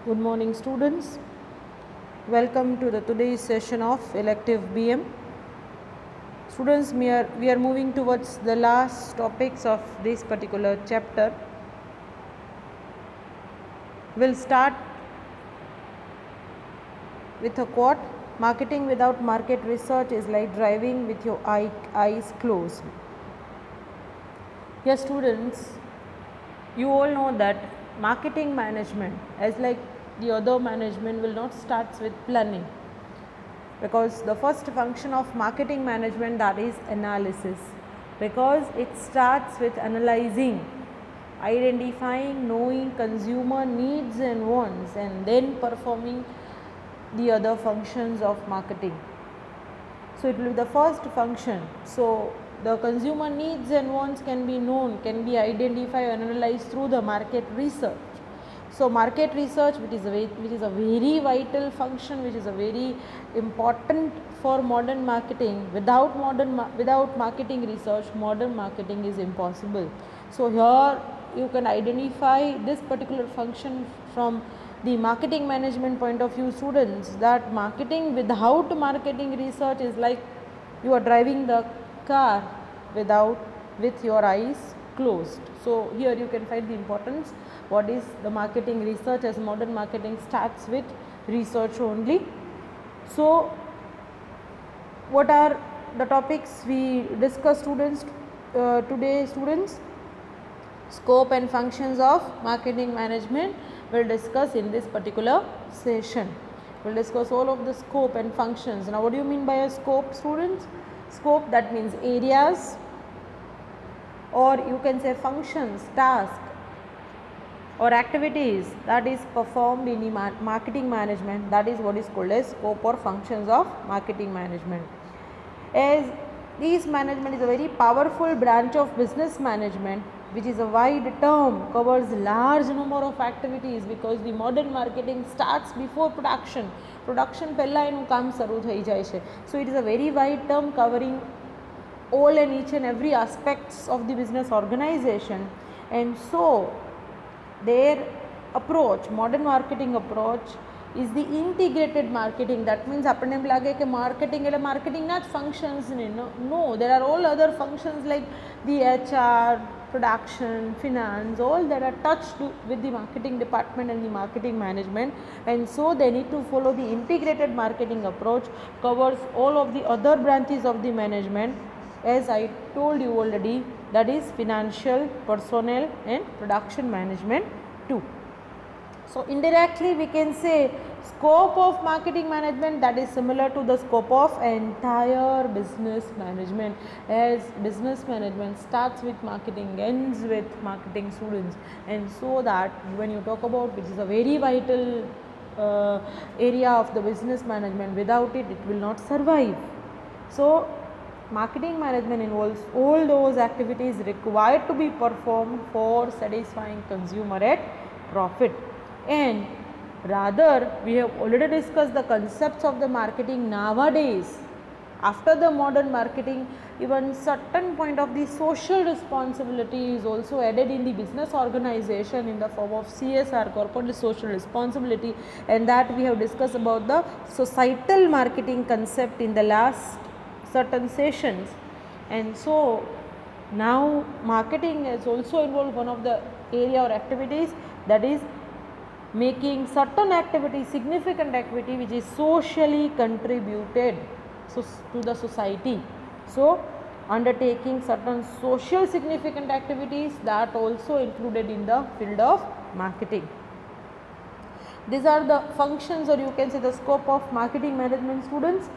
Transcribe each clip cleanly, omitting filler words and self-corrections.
Good morning, students. Welcome to the today's session of elective BM. Students, we are moving towards the last topics of this particular chapter. We'll start with a quote: marketing without market research is like driving with your eyes closed. Yes, students, you all know that marketing management, as like the other management, will not start with planning, because the first function of marketing management, that is analysis, because it starts with analyzing, identifying, knowing consumer needs and wants, and then performing the other functions of marketing. So it will be the first function. So the consumer needs and wants can be known, can be identified and analyzed through the market research. So market research, which is a very vital function, which is a very important for modern marketing. Without marketing research, modern marketing is impossible. So here you can identify this particular function from the marketing management point of view, students, that marketing without marketing research is like you are driving the car with your eyes closed. So here you can find the importance. What is the marketing research, as modern marketing starts with research only. So what are the topics we discuss, students, today, students? Scope and functions of marketing management will discuss in this particular session. We'll discuss all of the scope and functions. Now what do you mean by a scope, students? Scope, that means areas, or you can say functions, task or activities that is performed in the marketing management. That is what is called as scope or functions of marketing management. As this management is a very powerful branch of business management, which is a wide term, covers large number of activities, because the modern marketing starts before production પહેલા એનું કામ શરૂ થઈ જાય છે. So it is a very wide term covering all and each and every aspects of the business organization. And so their approach, modern marketing approach, is the integrated marketing. That means આપણને એમ લાગે કે marketing એટલે માર્કેટિંગના જ functions ને. No, there are all other functions like the HR, production, finance, all that are touched with the marketing department and the marketing management. And so they need to follow the integrated marketing approach, covers all of the other branches of the management, as I told you already, that is financial, personnel and production management too. So indirectly we can say scope of marketing management, that is similar to the scope of entire business management, as business management starts with marketing, ends with marketing, students. And so that when you talk about, which is a very vital area of the business management, without it, it will not survive. So marketing management involves all those activities required to be performed for satisfying consumer at profit. And rather, we have already discussed the concepts of the marketing. Nowadays, after the modern marketing, even certain point of the social responsibility is also added in the business organization in the form of CSR, corporate social responsibility, and that we have discussed about the societal marketing concept in the last certain sessions. And so now marketing is also involved one of the area or activities, that is making certain activity, significant activity, which is socially contributed to the society. So undertaking certain social significant activities, that also included in the field of marketing. These are the functions, or you can say the scope of marketing management, students.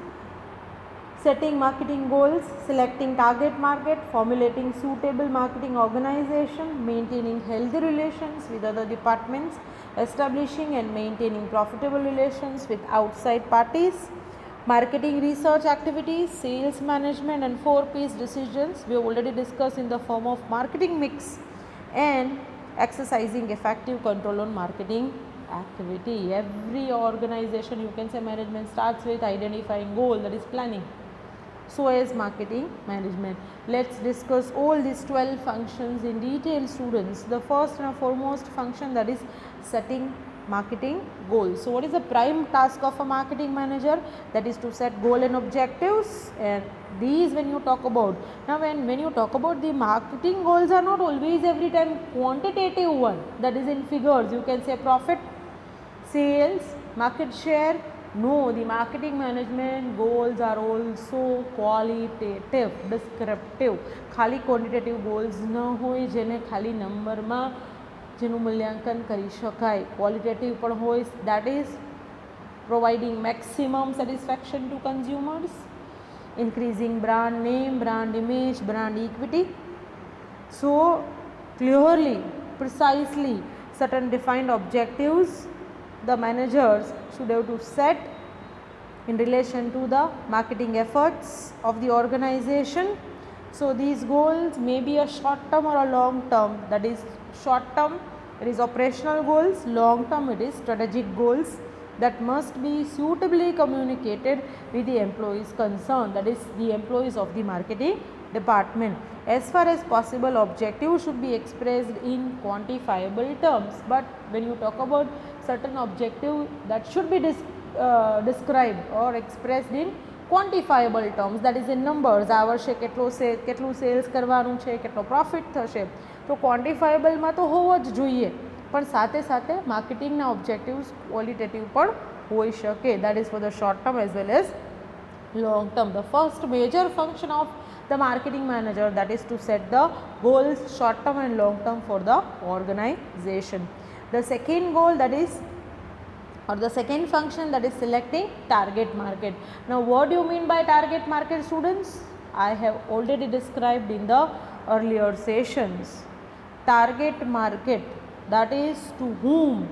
Setting marketing goals, selecting target market, formulating suitable marketing organization, maintaining healthy relations with other departments, establishing and maintaining profitable relations with outside parties, marketing research activities, sales management and 4Ps decisions we have already discussed in the form of marketing mix, and exercising effective control on marketing activity. Every organization, you can say management, starts with identifying goal, that is planning. So as marketing management, let's discuss all these 12 functions in detail, students. The first and foremost function, that is setting marketing goals. So what is the prime task of a marketing manager? That is to set goal and objectives, and these when you talk about, now when you talk about the marketing goals are not always every time quantitative one, that is in figures, you can say profit, sales, market share. No, the marketing management goals are also qualitative, descriptive. ખાલી quantitative goals ન હોય જેને ખાલી નંબરમાં જેનું મૂલ્યાંકન કરી શકાય. ક્વોલિટેટિવ પણ હોય, that is providing maximum satisfaction to consumers, increasing brand name, brand image, brand equity. So clearly, precisely, certain defined objectives the managers should have to set in relation to the marketing efforts of the organization. So these goals may be a short term or a long term. That is, short term it is operational goals, long term it is strategic goals that must be suitably communicated with the employees concerned, that is the employees of the marketing department. As far as possible, objectives should be expressed in quantifiable terms. But when you talk about certain objective, that should be described or expressed in quantifiable terms, that is in numbers. આ વર્ષે કેટલું cells કરવાનું છે, કેટલો profit થશે, તો ક્વોન્ટિફાયેબલમાં તો હોવો જ જોઈએ, પણ સાથે સાથે માર્કેટિંગના ઓબ્જેક્ટિવ્સ ક્વોલિટેટિવ પણ હોઈ શકે. That is for the short term as well as long term. The first major function of the marketing manager, that is to set the goals short term and long term for the organization. The second goal, that is, or the second function, that is selecting target market. Now what do you mean by target market, students? I have already described in the earlier sessions. Target market, that is to whom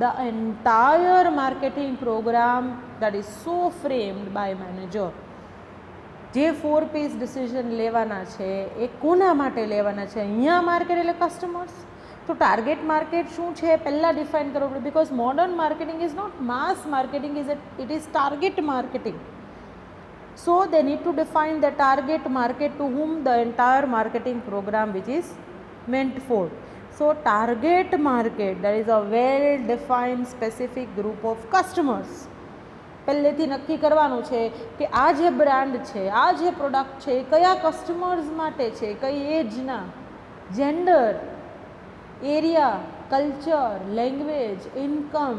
the entire marketing program, that is so framed by manager. જે 4 piece decision લેવાના છે એ કોના માટે લેવાના છે? અહીંયા market એટલે customers. તો ટાર્ગેટ માર્કેટ શું છે પહેલાં ડિફાઇન કરવું પડે, because modern marketing is not mass marketing, it is target marketing. So they need to define the target market to whom the entire marketing program which is meant for. So target market, that is a well defined specific group of customers. પહેલેથી નક્કી કરવાનું છે કે આ જે brand છે, આ જે પ્રોડક્ટ છે એ કયા કસ્ટમર્સ માટે છે, કઈ એજના, gender, area, culture, language, income,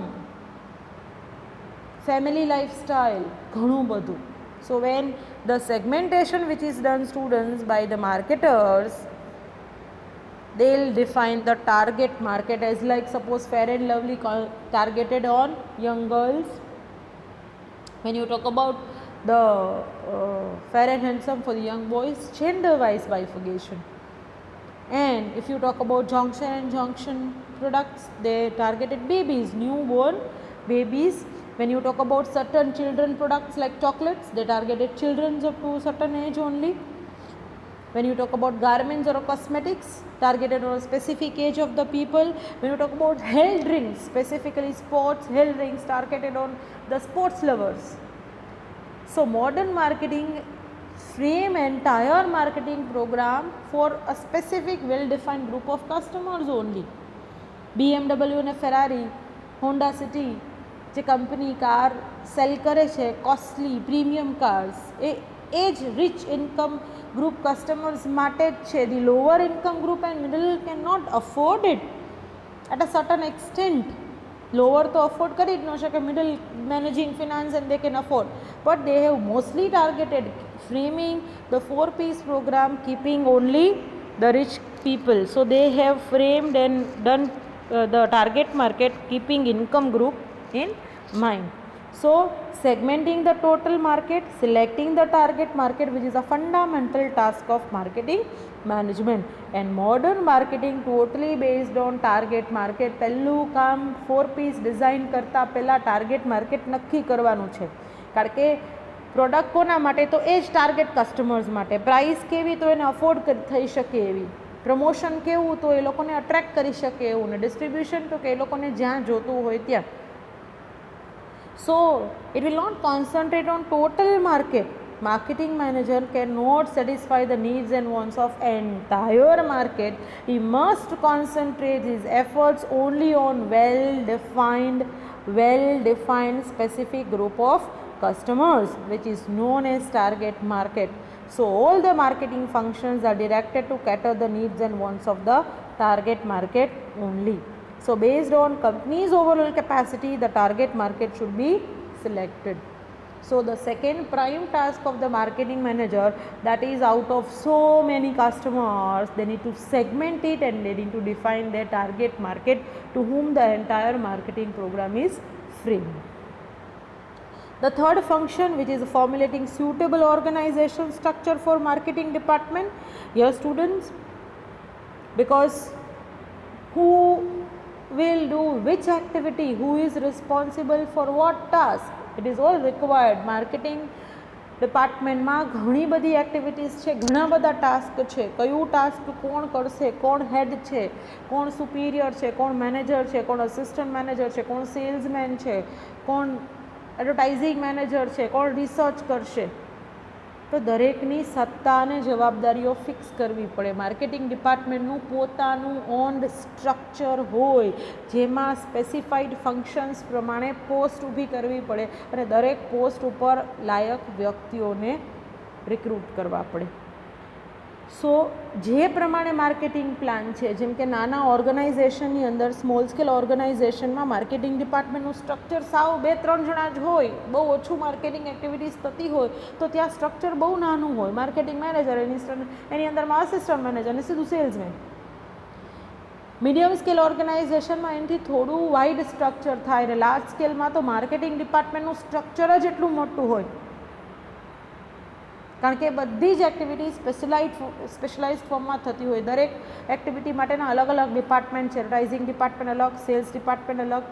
family lifestyle, ઘણું બધું. So when the segmentation which is done, students, by the marketers, they'll define the target market as, like, suppose Fair and Lovely targeted on young girls. When you talk about the Fair and Handsome for the young boys, gender wise bifurcation. And if you talk about Junction and Junction products, they targeted babies, newborn babies. When you talk about certain children products like chocolates, they targeted children up to a certain age only. When you talk about garments or cosmetics, targeted on a specific age of the people. When you talk about health drinks, specifically sports health drinks, targeted on the sports lovers. So modern marketing frame entire marketing program for a specific well defined group of customers only. BMW and Ferrari, Honda City, જે company car cell કરે છે, costly premium cars, એ જ rich income group customers માટે જ છે. The lower income group and middle can not afford it at a certain extent. Lower તો afford કરી જ ન શકે, middle managing finance and they can afford, but they have mostly targeted framing the 4 piece program keeping only the rich people. So they have framed and done the target market keeping income group in mind. So segmenting the total market, selecting the target market, which is a fundamental task of marketing management. And modern marketing totally based on target market. પહેલું કામ 4 piece design કરતાં પહેલાં target market નક્કી કરવાનું છે, કારણ કે product કોના માટે? તો એ જ ટાર્ગેટ કસ્ટમર્સ માટે. પ્રાઇસ કેવી? તો એને અફોર્ડ થઈ શકે એવી. પ્રમોશન કેવું? તો એ લોકોને અટ્રેક્ટ કરી શકે એવું. ને ડિસ્ટ્રીબ્યુશન તો કે એ લોકોને જ્યાં જોતું હોય ત્યાં. So it will not concentrate on total market, marketing manager cannot satisfy the needs and wants of entire market. He must concentrate his efforts only on well-defined specific group of customers, which is known as target market. So all the marketing functions are directed to cater the needs and wants of the target market only. So based on company's overall capacity, the target market should be selected. So the second prime task of the marketing manager, that is, out of so many customers, they need to segment it and they need to define their target market to whom the entire marketing program is framed. The third function, which is formulating suitable organization structure for marketing department. Here students, because who will do which activity, who is responsible for what task, it is all required. Marketing ડિપાર્ટમેન્ટમાં ઘણી બધી activities છે, ઘણા બધા task છે. કયું task કોણ કરશે, કોણ હેડ છે, કોણ સુપિરિયર છે, કોણ મેનેજર છે, કોણ અસિસ્ટન્ટ મેનેજર છે, કોણ સેલ્સમેન છે, કોણ એડવર્ટાઇઝિંગ મેનેજર છે, કોણ રિસર્ચ કરશે. તો દરેકની સત્તા અને જવાબદારીઓ ફિક્સ કરવી પડે. માર્કેટિંગ ડિપાર્ટમેન્ટનું પોતાનું ઓન સ્ટ્રક્ચર હોય, જેમાં સ્પેસિફાઈડ ફંક્શન્સ પ્રમાણે પોસ્ટ ઊભી કરવી પડે અને દરેક પોસ્ટ ઉપર લાયક વ્યક્તિઓને રિક્રુટ કરવા પડે. સો જે પ્રમાણે માર્કેટિંગ પ્લાન છે, જેમ કે નાના ઓર્ગનાઇઝેશનની અંદર, સ્મોલ સ્કેલ ઓર્ગનાઇઝેશનમાં માર્કેટિંગ ડિપાર્ટમેન્ટનું સ્ટ્રક્ચર સાવ 2-3 જણા જ હોય, બહુ ઓછું માર્કેટિંગ એક્ટિવિટીઝ થતી હોય તો ત્યાં સ્ટ્રક્ચર બહુ નાનું હોય. માર્કેટિંગ મેનેજર, એની અંદરમાં અસિસ્ટન્ટ મેનેજર અને સીધું સેલ્સમેન. મીડિયમ સ્કેલ ઓર્ગનાઇઝેશનમાં એનાથી થોડું વાઇડ સ્ટ્રક્ચર થાય અને લાર્જ સ્કેલમાં તો માર્કેટિંગ ડિપાર્ટમેન્ટનું સ્ટ્રક્ચર જ એટલું મોટું હોય, કારણ કે બધી જ એક્ટિવિટી સ્પેશિયલાઇઝડ ફોર્મમાં થતી હોય. દરેક એક્ટિવિટી માટેના અલગ અલગ ડિપાર્ટમેન્ટ છે. એડવર્ટાઇઝિંગ ડિપાર્ટમેન્ટ અલગ, સેલ્સ ડિપાર્ટમેન્ટ અલગ,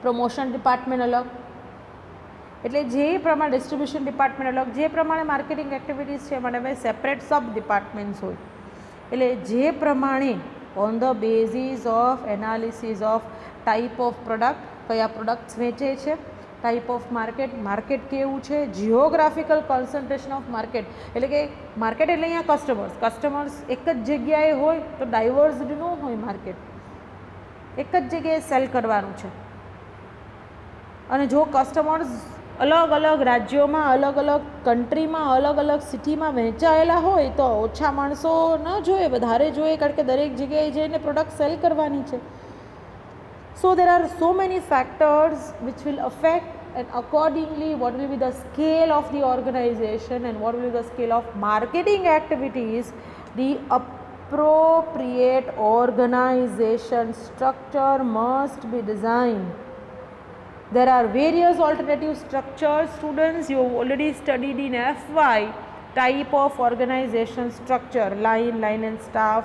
પ્રમોશન ડિપાર્ટમેન્ટ અલગ, એટલે જે પ્રમાણે ડિસ્ટ્રીબ્યુશન ડિપાર્ટમેન્ટ અલગ, જે પ્રમાણે માર્કેટિંગ એક્ટિવિટીઝ છે એમાં હવે સેપરેટ સબ ડિપાર્ટમેન્ટ્સ હોય. એટલે જે પ્રમાણે on the basis of analysis of type of product, કયા પ્રોડક્ટ્સ વેચે છે, ટાઈપ ઓફ માર્કેટ, માર્કેટ કેવું છે, જિયોગ્રાફિકલ કોન્સન્ટ્રેશન ઓફ માર્કેટ, એટલે કે માર્કેટ એટલે અહીંયા કસ્ટમર્સ એક જ જગ્યાએ હોય તો ડાયવર્સડ ન હોય. માર્કેટ એક જ જગ્યાએ સેલ કરવાનું છે અને જો કસ્ટમર્સ અલગ અલગ રાજ્યોમાં, અલગ અલગ કન્ટ્રીમાં, અલગ અલગ સિટીમાં વહેંચાયેલા હોય તો ઓછા માણસો ન જોઈએ, વધારે જોઈએ, કારણ કે દરેક જગ્યાએ જઈને પ્રોડક્ટ સેલ કરવાની છે. So there are so many factors which will affect, and accordingly what will be the scale of the organization and what will be the scale of marketing activities, the appropriate organization structure must be designed. There are various alternative structures. Students, you have already studied in FY type of organization structure: line and staff,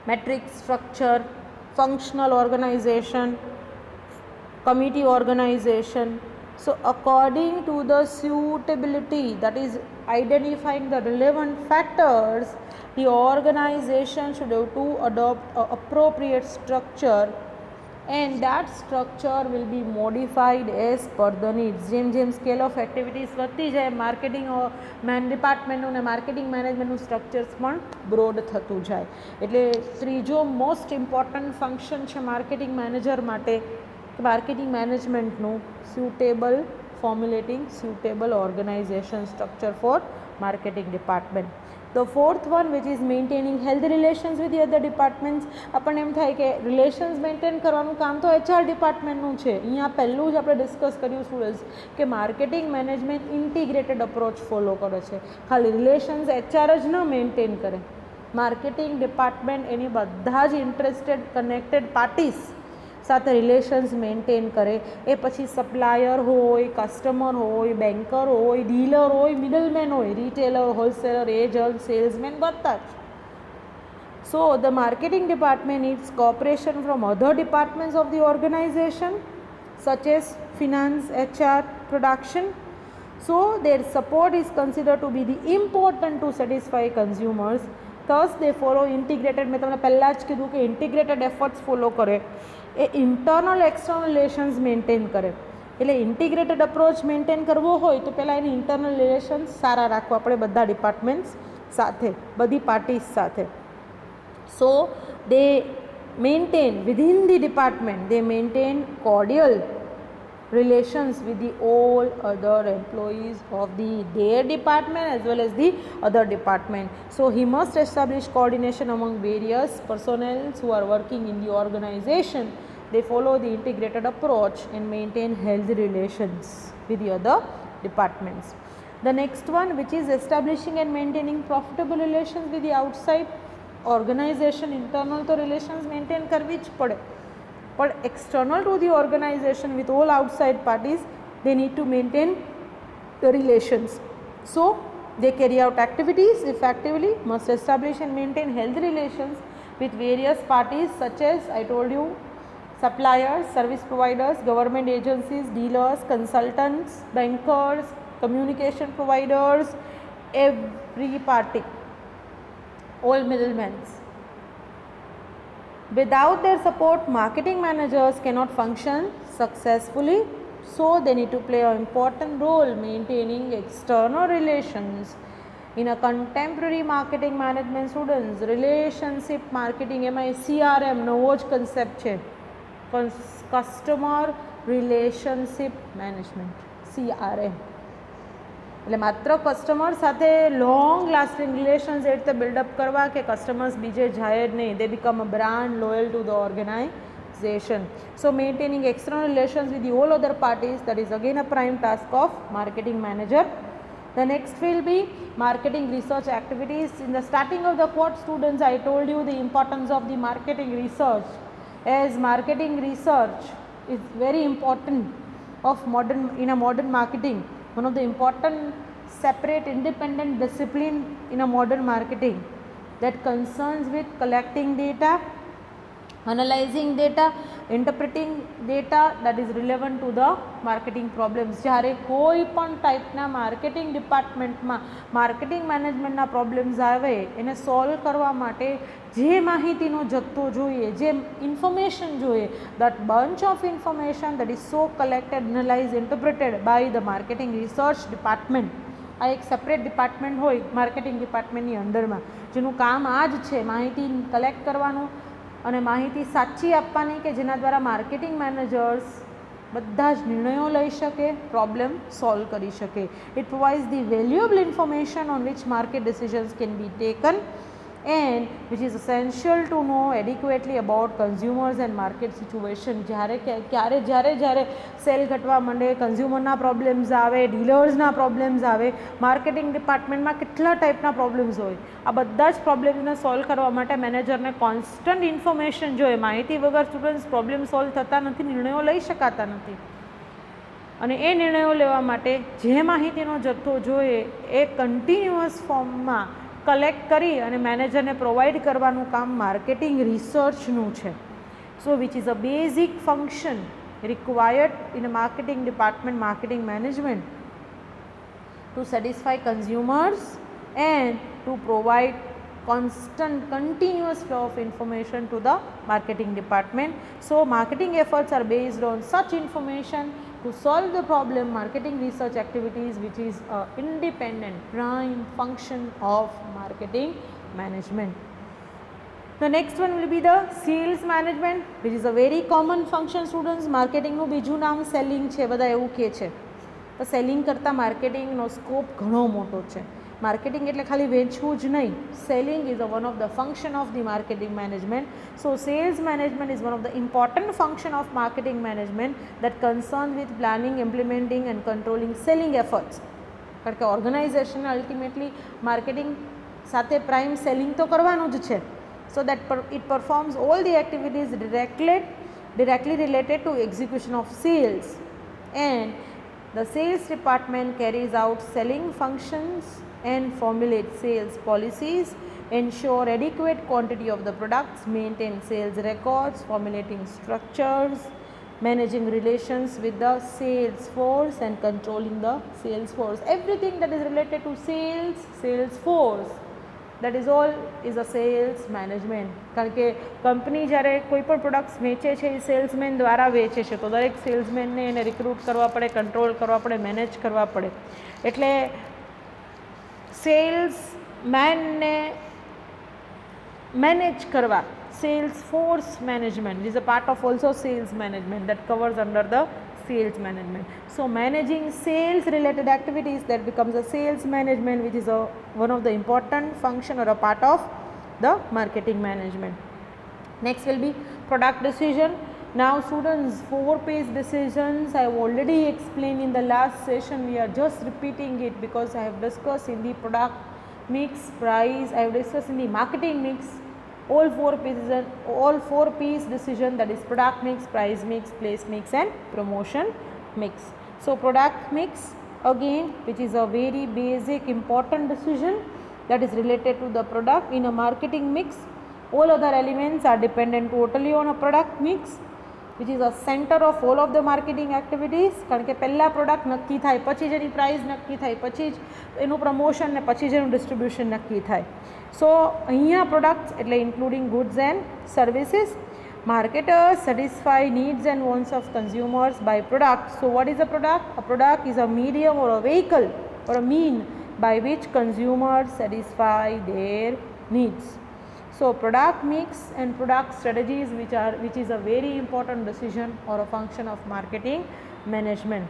matrix structure, functional organization, committee organization. So according to the suitability, that is identifying the relevant factors, the organization should have to adopt an appropriate structure, and that structure will be modified as per the needs. જેમ scale of activities વધતી જાય, marketing ડિપાર્ટમેન્ટનું અને marketing મેનેજમેન્ટનું structures પણ broad થતું જાય. એટલે ત્રીજો most important function છે માર્કેટિંગ મેનેજર માટે, marketing મેનેજમેન્ટનું suitable formulating suitable organization structure for marketing department. The fourth one, which is maintaining healthy relations with the other departments. આપણને એમ થાય કે રિલેશન્સ મેન્ટેન કરવાનું કામ તો HR ડિપાર્ટમેન્ટનું છે. અહીંયા પહેલું જ આપણે ડિસ્કસ કર્યું સ્ટુડન્ટ્સ કે marketing management integrated approach follow કરે છે. ખાલી રિલેશન્સ HR જ ન મેન્ટેન કરે, માર્કેટિંગ ડિપાર્ટમેન્ટ એની બધા જ ઇન્ટરેસ્ટેડ કનેક્ટેડ પાર્ટીસ સાથે રિલેશન્સ મેન્ટેન કરે. એ પછી સપ્લાયર હોય, કસ્ટમર હોય, બેન્કર હોય, ડીલર હોય, મિડલમેન હોય, રિટેલર, હોલસેલર, એજન્ટ, સેલ્સમેન, બધા જ. So the marketing department needs cooperation from other departments of the organisation such as finance, HR, production. So their support is considered to be the important to satisfy consumers. Thus they follow integrated, મેં તમને પહેલાં જ કીધું કે integrated efforts follow કરે, એ internal external relations maintain કરે. એટલે integrated approach maintain કરવો હોય તો પહેલાં એની ઇન્ટરનલ રિલેશન્સ સારા રાખવા પડે બધા ડિપાર્ટમેન્ટ્સ સાથે, બધી પાર્ટીઝ સાથે. સો દે maintain within the department, they maintain cordial relations with the all other employees of their department as well as the other department. So he must establish coordination among various personnel who are working in the organization. They follow the integrated approach and maintain healthy relations with the other departments. The next one, which is establishing and maintaining profitable relations with the outside organization. Internal તો relations maintain કરવી જ પડે, પણ external to the organization with all outside parties, they need to maintain the relations. So they carry out activities effectively, must establish and maintain healthy relations with various parties such as, I told you, suppliers, service providers, government agencies, dealers, consultants, bankers, communication providers, every party, all middlemen. Without their support, marketing managers cannot function successfully. So they need to play an important role maintaining external relations. In a contemporary marketing management, students, relationship marketing એમાં CRM નવો જ concept છે, customer relationship management, CRM. એટલે માત્ર customer સાથે long lasting relations એ રીતે build-up કરવા કે કસ્ટમર્સ બીજે જાય જ નહીં, they become a brand loyal to the organisation. So maintaining external relations with the all other parties, that is again a prime task of marketing manager. The next will be marketing research activities. In the starting of the course, students, I told you the importance of the marketing research, as marketing research is very important of in a modern marketing. One of the important separate independent discipline in a modern marketing that concerns with collecting data, analyzing data, interpreting data that is relevant to the marketing problems. જ્યારે કોઈ પણ ટાઈપના marketing ડિપાર્ટમેન્ટમાં marketing મેનેજમેન્ટના problems આવે એને solve કરવા માટે જે માહિતીનો જથ્થો જોઈએ, જે ઇન્ફોર્મેશન જોઈએ, that bunch of information that is so collected, analyzed, interpreted by the marketing research department. આ એક સેપરેટ ડિપાર્ટમેન્ટ હોય માર્કેટિંગ ડિપાર્ટમેન્ટની અંડરમાં, જેનું કામ આ જ છે માહિતી કલેક્ટ કરવાનું અને માહિતી સાચી આપવાની કે જેના દ્વારા માર્કેટિંગ મેનેજર્સ બધા જ નિર્ણયો લઈ શકે, પ્રોબ્લેમ સોલ્વ કરી શકે. It provides the valuable information on which market decisions can be taken and which is essential to know adequately about consumers and market situation. જ્યારે સેલ ઘટવા માંડે, કન્ઝ્યુમરના પ્રોબ્લેમ્સ આવે, ડીલર્સના પ્રોબ્લેમ્સ આવે, માર્કેટિંગ ડિપાર્ટમેન્ટમાં કેટલા ટાઈપના પ્રોબ્લેમ્સ હોય, આ બધા જ પ્રોબ્લેમ્સને સોલ્વ કરવા માટે મેનેજરને કોન્સ્ટન્ટ ઇન્ફોર્મેશન જોઈએ. માહિતી વગર સ્ટુડન્ટ્સ પ્રોબ્લેમ સોલ્વ થતા નથી, નિર્ણયો લઈ શકાતા નથી. અને એ નિર્ણયો લેવા માટે જે માહિતીનો જથ્થો જોઈએ એ કન્ટિન્યુઅસ ફોર્મમાં કલેક્ટ કરી અને મેનેજરને પ્રોવાઈડ કરવાનું કામ માર્કેટિંગ રિસર્ચનું છે. So which is a basic function required in a marketing department, marketing management, to satisfy consumers and to provide constant continuous flow of information to the marketing department. So marketing efforts are based on such information to solve the problem. Marketing research activities, which is a independent prime function of marketing management. The next one will be the sales management, which is a very common function, students. marketing નું બીજું નામ selling છે, બધા એવું કહે છે, તો selling કરતાં marketing નો સ્કોપ ઘણો મોટો છે. માર્કેટિંગ એટલે ખાલી વેચવું જ નહીં, selling is one of the function of the marketing management. So sales management is one of the important function of marketing management that concern with planning, implementing and controlling selling efforts. કારણ કે ઓર્ગેનાઇઝેશનને ultimately marketing સાથે prime selling તો કરવાનું જ છે. So that it performs all the activities directly related to execution of sales, and the sales department carries out selling functions and formulate sales policies, ensure adequate quantity of the products, maintain sales records, formulating structures, managing relations with the sales force and controlling the sales force. Everything that is related to sales force that is all is a sales management. કારણ કે company જ્યારે કોઈ પણ products વેચે છે એ salesman દ્વારા વેચે છે, તો દરેક સેલ્સમેનને એને રિક્રુટ કરવા પડે, કંટ્રોલ કરવા પડે, મેનેજ કરવા પડે. એટલે સેલ્સમેનને મેનેજ કરવા, sales force management is a part of also sales management that covers under the sales management. So managing sales related activities, that becomes a sales management, which is one of the important function or a part of the marketing management. Next will be product decision. Now students, 4-page decisions I have already explained in the last session. We are just repeating it because I have discussed in the product mix, price, I have discussed in the marketing mix. All 4 P's decision, that is product mix, price mix, place mix and promotion mix. So product mix again, which is a very basic important decision that is related to the product. In a marketing mix, all other elements are dependent totally on a product mix, which is a center of all of the marketing activities. કારણ કે પહેલાં product નક્કી થાય, પછી જ એની price નક્કી થાય, પછી જ એનું પ્રમોશન ને પછી જ એનું ડિસ્ટ્રીબ્યુશન નક્કી થાય. સો અહીંયા પ્રોડક્ટ્સ એટલે including goods and services. Marketers satisfy needs and wants of consumers by product. So what is a product? A product is a medium or a vehicle or a mean by which consumers satisfy their needs. So product mix and product strategies, which is a very important decision or a function of marketing management.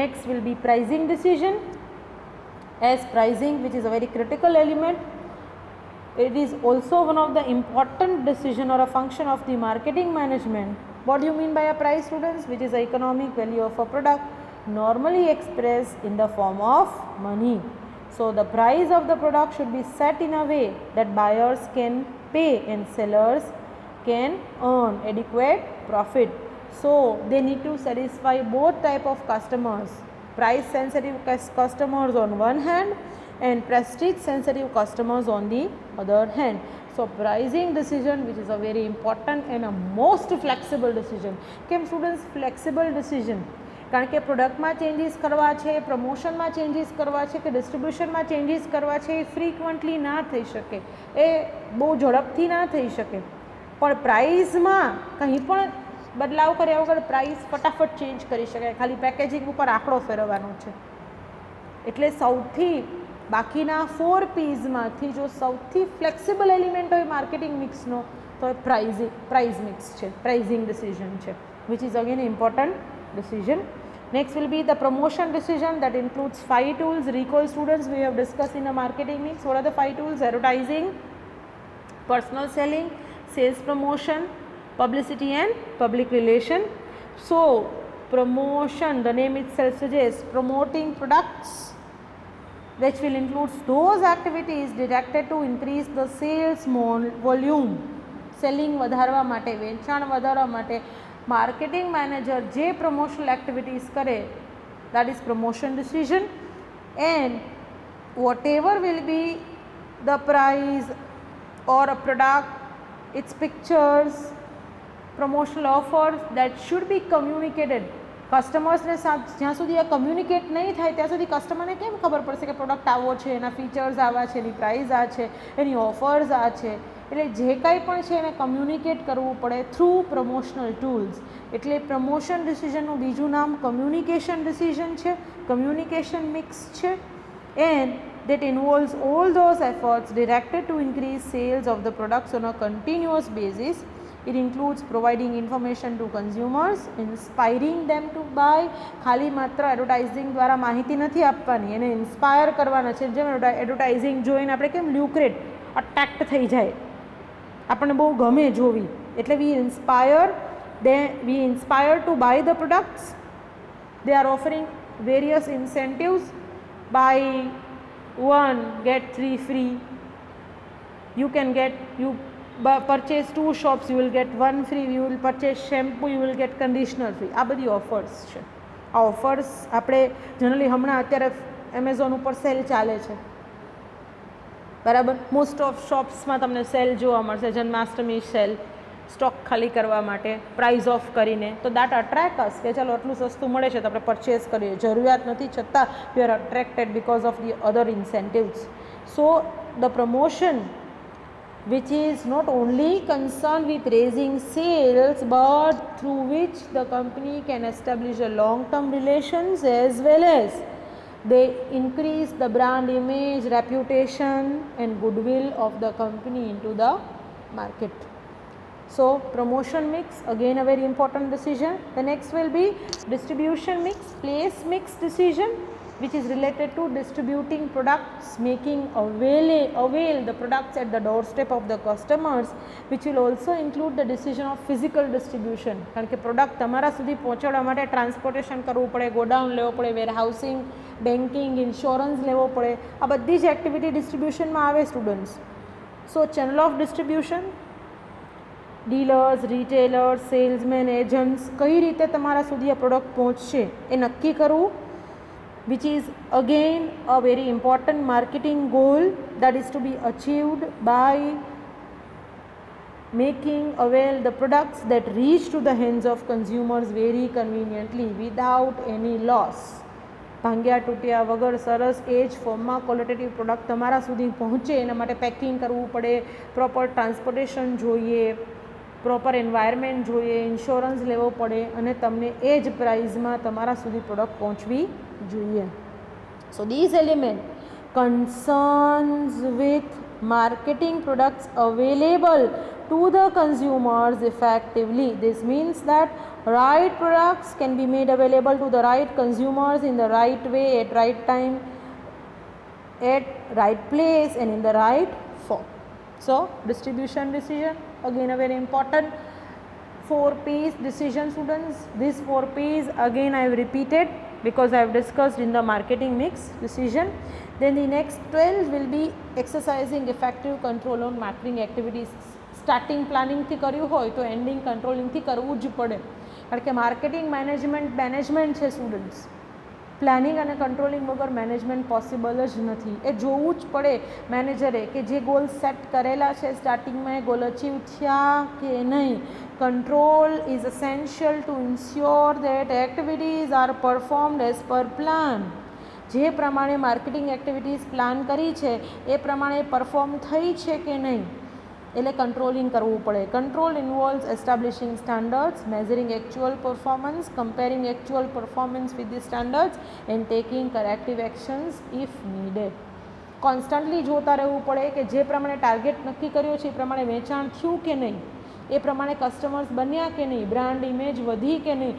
Next will be pricing decision. As pricing, which is a very critical element, it is also one of the important decision or a function of the marketing management. What do you mean by a price, students? Which is the economic value of a product, normally expressed in the form of money. So the price of the product should be set in a way that buyers can pay and sellers can earn adequate profit. So they need to satisfy both type of customers, price sensitive customers on one hand and prestige sensitive customers on the other hand. So pricing decision, which is a very important and a most flexible decision. કેમ students flexible decision? કારણ કે પ્રોડક્ટમાં changes કરવા છે, પ્રમોશનમાં changes કરવા છે કે ડિસ્ટ્રીબ્યુશનમાં changes કરવા છે, એ ફ્રીક્વન્ટલી ના થઈ શકે, એ બહુ ઝડપથી ના થઈ શકે. પણ પ્રાઇઝમાં કંઈ પણ બદલાવ કર્યા વગર પ્રાઇસ ફટાફટ ચેન્જ કરી શકાય, ખાલી પેકેજિંગ ઉપર આંકડો ફેરવવાનો છે. એટલે સૌથી બાકીના 4 P'sમાંથી જો સૌથી ફ્લેક્સિબલ એલિમેન્ટ હોય માર્કેટિંગ મિક્સનો તો એ પ્રાઇઝ મિક્સ છે, પ્રાઇઝિંગ ડિસિઝન છે, which is again important decision. Next will be the promotion decision, that includes 5 tools. Recall students, we have discussed in the marketing mix. What are the 5 tools? Advertising, personal selling, sales promotion, publicity and public relation. So promotion, the name itself suggests promoting products, which will include those activities directed to increase the sales volume. Selling વધારવા માટે, વેચાણ વધારવા માટે marketing manager જે promotional activities કરે, that is promotion decision. And whatever will be the price or a product, its pictures, promotional offers, that should be communicated. કસ્ટમર્સને જ્યાં સુધી આ કમ્યુનિકેટ નહીં થાય ત્યાં સુધી કસ્ટમરને કેમ ખબર પડશે કે પ્રોડક્ટ આવો છે, એના ફીચર્સ આવા છે, એની પ્રાઇસ આ છે, એની ઓફર્સ આ છે. એટલે જે કાંઈ પણ છે એને કમ્યુનિકેટ કરવું પડે થ્રુ પ્રમોશનલ ટૂલ્સ. એટલે પ્રમોશન ડિસિઝનનું બીજું નામ કમ્યુનિકેશન ડિસિઝન છે, કમ્યુનિકેશન મિક્સ છે. And that involves all those efforts directed to increase sales of the products on a continuous basis. It includes providing information to consumers, inspiring them to buy. ખાલી માત્ર advertising દ્વારા માહિતી નથી આપવાની, એને inspire કરવાના છે. જેમ એડવર્ટાઇઝિંગ જોઈને આપણે કેમ લ્યુક્રેટ અટ્રેક્ટ થઈ જાય, આપણને બહુ ગમે જોવી, એટલે we inspire to buy the products. They are offering various incentives, buy 1 get 3 free. You can get, you purchase 2 shops, you will get 1 free. You will purchase shampoo, you will get conditioner free. આ બધી offers છે. આ offers આપણે generally હમણાં અત્યારે Amazon ઉપર cell ચાલે છે, બરાબર. મોસ્ટ ઓફ શોપ્સમાં તમને સેલ જોવા મળશે, જન્માષ્ટમી સેલ, સ્ટોક ખાલી કરવા માટે પ્રાઇઝ ઓફ કરીને. તો દેટ અટ્રેક્ટ અસ કે ચાલો આટલું સસ્તું મળે છે તો આપણે પરચેસ કરીએ, જરૂરિયાત નથી છતાં we are attracted because of the other incentives. So the promotion, which is not only concerned with raising sales but through which the company can establish a long-term relations, as well as they increase the brand image, reputation and goodwill of the company into the market. So promotion mix, again a very important decision. The next will be distribution mix, place mix decision, which is related to distributing products, making avail the products at the doorstep of the customers, which will also include the decision of physical distribution. કારણ કે product તમારા સુધી પહોંચાડવા માટે transportation કરવું પડે, godown લેવો પડે, વેરહાઉસિંગ, બેન્કિંગ, ઇન્સ્યોરન્સ લેવો પડે, આ બધી જ એક્ટિવિટી ડિસ્ટ્રીબ્યુશનમાં આવે students. So channel of distribution, dealers, retailers, salesman, agents, કઈ રીતે તમારા સુધી આ પ્રોડક્ટ પહોંચશે એ નક્કી કરવું, which is again a very important marketing goal that is to be achieved by making avail the products that reach to the hands of consumers very conveniently without any loss. ભાંગ્યા તૂટ્યા વગર સરસ એ જ ફોર્મમાં qualitative product તમારા સુધી પહોંચે એના માટે પેકિંગ કરવું પડે, પ્રોપર ટ્રાન્સપોર્ટેશન જોઈએ, પ્રોપર એન્વાયરમેન્ટ જોઈએ, ઇન્સ્યોરન્સ લેવો પડે અને તમને એ જ પ્રાઇઝમાં તમારા સુધી પ્રોડક્ટ પહોંચવી જોઈએ. સો these elements concerns with marketing products available to the consumers effectively. This means that right products can be made available to the right consumers in the right way, at right time, at right place and in the right form. So distribution decision, again a very important 4 P's decision, students. These 4 P's again I have repeated because I have discussed in the marketing mix decision. Then the next 12 will be exercising effective control on marketing activities. Starting planning થી કર્યું હોય તો ending કંટ્રોલિંગથી કરવું જ પડે, કારણ કે marketing management છે સ્ટુડન્ટ્સ. પ્લાનિંગ અને કંટ્રોલિંગ વગર મેનેજમેન્ટ પોસિબલ જ નથી. એ જોવું જ પડે મેનેજરે કે જે ગોલ સેટ કરેલા છે સ્ટાર્ટિંગમાં એ ગોલ અચીવ થયા કે નહીં. Control is essential to ensure that activities are performed as per plan. જે પ્રમાણે માર્કેટિંગ એક્ટિવિટીઝ પ્લાન કરી છે એ પ્રમાણે પરફોર્મ થઈ છે કે નહીં, એટલે કંટ્રોલિંગ કરવું પડે. Control ઇન્વોલ્વ્સ એસ્ટાબ્લિશિંગ standards, measuring actual performance, comparing actual performance with the standards and taking corrective actions if needed. Constantly જોતા રહેવું પડે કે જે પ્રમાણે ટાર્ગેટ નક્કી કર્યો છે એ પ્રમાણે વેચાણ થયું કે નહીં, એ પ્રમાણે કસ્ટમર્સ બન્યા કે નહીં, બ્રાન્ડ ઇમેજ વધી કે નહીં.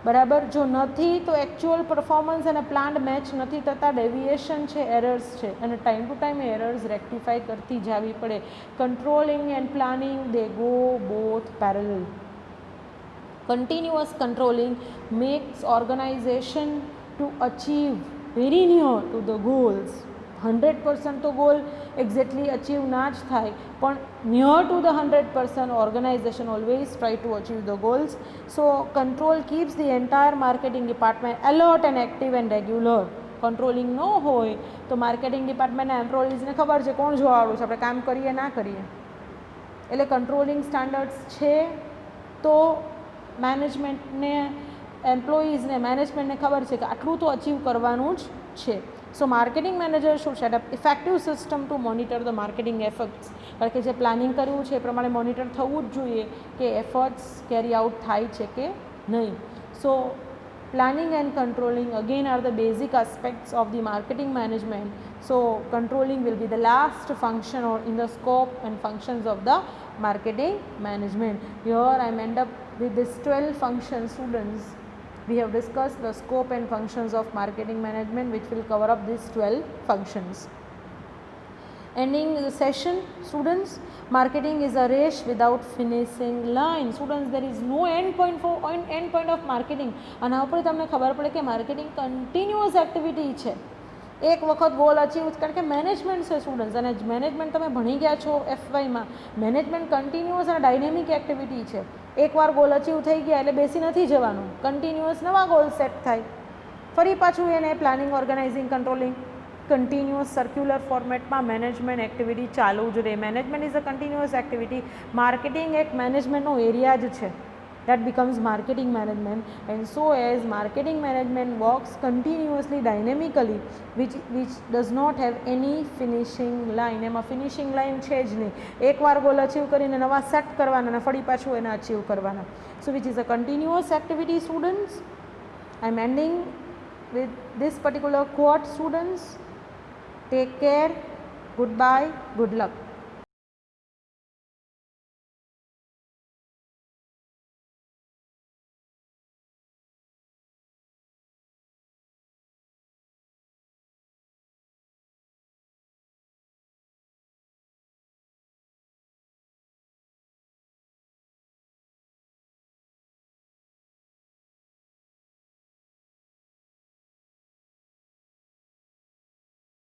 બરાબર, જો નથી તો એકચ્યુઅલ પરફોર્મન્સ અને પ્લાન મેચ નથી થતા, ડેવિએશન છે, એરર્સ છે અને time to time errors rectify કરતી જવી પડે. Controlling and planning they go both parallel. Continuous controlling makes organisation to achieve very near to the goals. 100% તો ગોલ એક્ઝેક્ટલી અચીવ ના જ થાય, પણ near to the 100% organisation always try to achieve the goals. So control keeps the entire marketing department alert and active and regular. Controlling ન હોય તો marketing ડિપાર્ટમેન્ટના એમ્પ્લોઈઝને ખબર છે કોણ જોવાવાળું છે, આપણે કામ કરીએ ના કરીએ. એટલે કંટ્રોલિંગ સ્ટાન્ડર્ડ્સ છે તો મેનેજમેન્ટને, એમ્પ્લોઈઝને, મેનેજમેન્ટને ખબર છે કે આટલું તો અચીવ કરવાનું જ છે. So marketing manager should set up effective system to monitor the marketing efforts. કારણ કે જે પ્લાનિંગ કરવું છે એ પ્રમાણે મોનિટર થવું જ જોઈએ કે એફર્ટ્સ કેરી આઉટ થાય છે કે નહીં. સો planning and controlling again are the basic aspects of the marketing management. So controlling will be the last function or in the scope and functions of the marketing management. Here I am end up with this 12 functions, students. We have discussed the scope and functions of marketing management, which will cover up these 12 functions. Ending the session, students, marketing is a race without finishing line. Students, there is no end point of marketing. આના ઉપર તમને ખબર પડે કે marketing continuous activity છે. એક વખત goal achieve, કારણ કે મેનેજમેન્ટ છે સ્ટુડન્ટ્સ, અને મેનેજમેન્ટ તમે ભણી ગયા છો FYમાં. મેનેજમેન્ટ કન્ટિન્યુઅસ અને ડાયનેમિક એક્ટિવિટી છે. એકવાર ગોલ અચીવ થઈ ગયા એટલે બેસી નથી જવાનું, કન્ટિન્યુઅસ નવા ગોલ સેટ થાય, ફરી પાછું એને planning, organising, controlling, continuous circular ફોર્મેટમાં મેનેજમેન્ટ એક્ટિવિટી ચાલુ જ રહે. Management is a continuous activity. Marketing એક મેનેજમેન્ટનો એરિયા જ છે. that becomes marketing management. And so as marketing management works continuously dynamically, which does not have any finishing line. એમાં finishing line છે જ નહીં, એકવાર ગોલ અચીવ કરીને નવા સેટ કરવાના અને ફરી પાછું એને અચીવ કરવાના. So which is a continuous activity students. I am ending with this particular quote, students. Take care. Goodbye. Good luck.